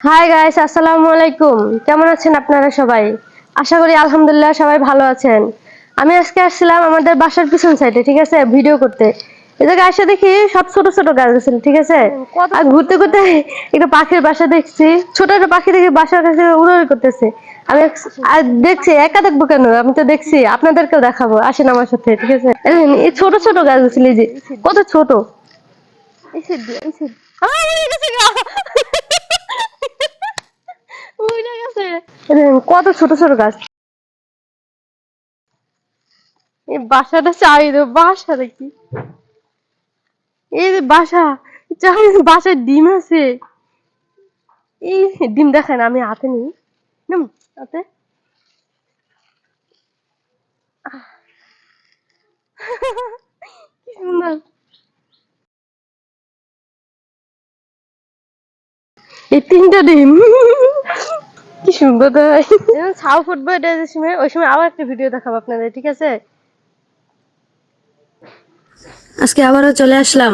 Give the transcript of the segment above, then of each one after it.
Hi guys, আসসালামু আলাইকুম। কেমন আছেন আপনারা সবাই? আশা করি আলহামদুলিল্লাহ সবাই ভালো আছেন। আমি আজকে আসছিলাম আমাদের বাসার পিছন সাইডে, ঠিক আছে, ভিডিও করতে। এই জায়গায় এসে দেখি সব ছোট ছোট গাছ আছে, ঠিক আছে। আর ঘুরতে ঘুরতে একটা পাখির বাসা দেখছি, ছোট একটা পাখি দেখি বাসার কাছে উড়াউড়ি করতেছে। আমি আর দেখছি, একা দেখবো কেন, আমি তো দেখছি, আপনাদেরকেও দেখাবো, আসেন আমার সাথে, ঠিক আছে। এই ছোট ছোট গাছ আছে, এই যে কত ছোট। কত ছোট ছোট গাছ। এই বাসাটা চাই বাসা দেখি, এই যে বাসা চাই, বাসায় ডিম আছে। এই ডিম দেখেন, আমি হাতে নিই হাতে। কি সুন্দর, এই তিনটা ডিম। কি সুন্দর, তাই ছাও ফুটবো, এটা যে সময়, ওই সময় আবার একটা ভিডিও দেখাবো আপনাদের, ঠিক আছে। আজকে আবারও চলে আসলাম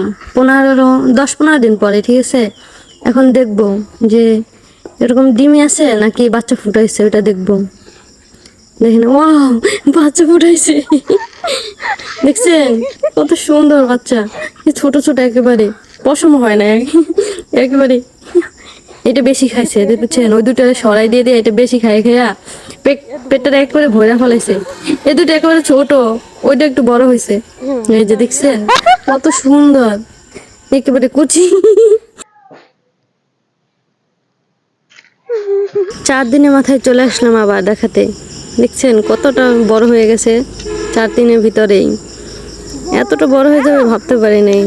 10-15 দিন পরে, ঠিক আছে। এখন দেখব যে এরকম ডিমই আছে নাকি বাচ্চা ফুটাইছে, ওটা দেখব। দেখেন, ওয়াও, বাচ্চা ফুটাইছে। দেখছেন কত সুন্দর বাচ্চা, ছোট ছোট একেবারে, পশম হয় না একেবারে। এটা বেশি খাইছে, দেখছেন, ওই দুটো সরাই দিয়ে দিয়ে এটা বেশি খাই খেয়া পেটটা একেবারে ভরা ফলাইছে। এই দুটো একেবারে ছোট, ওইটা একটু বড় হয়েছে। এই যে দেখছেন কত সুন্দর, একেবারে কুচি। 4 দিনের মাথায় চলে আসলাম আবার দেখাতে। দেখছেন কতটা বড় হয়ে গেছে 4 দিনের ভিতরেই। এতটা বড় হয়ে যাবে ভাবতে পারি নাই।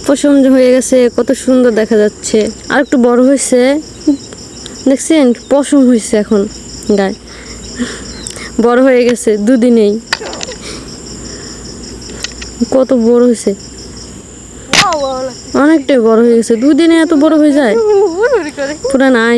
পশম হয়ে গেছে, কত সুন্দর দেখা যাচ্ছে। আর একটু বড় হয়েছে, দেখছেন পশম হয়েছে এখন গায়ে, বড় হয়ে গেছে দুদিনেই। কত বড় হয়েছে, অনেকটাই বড় হয়ে গেছে, দুদিনে এত বড় হয়ে যায় পুরা নাই।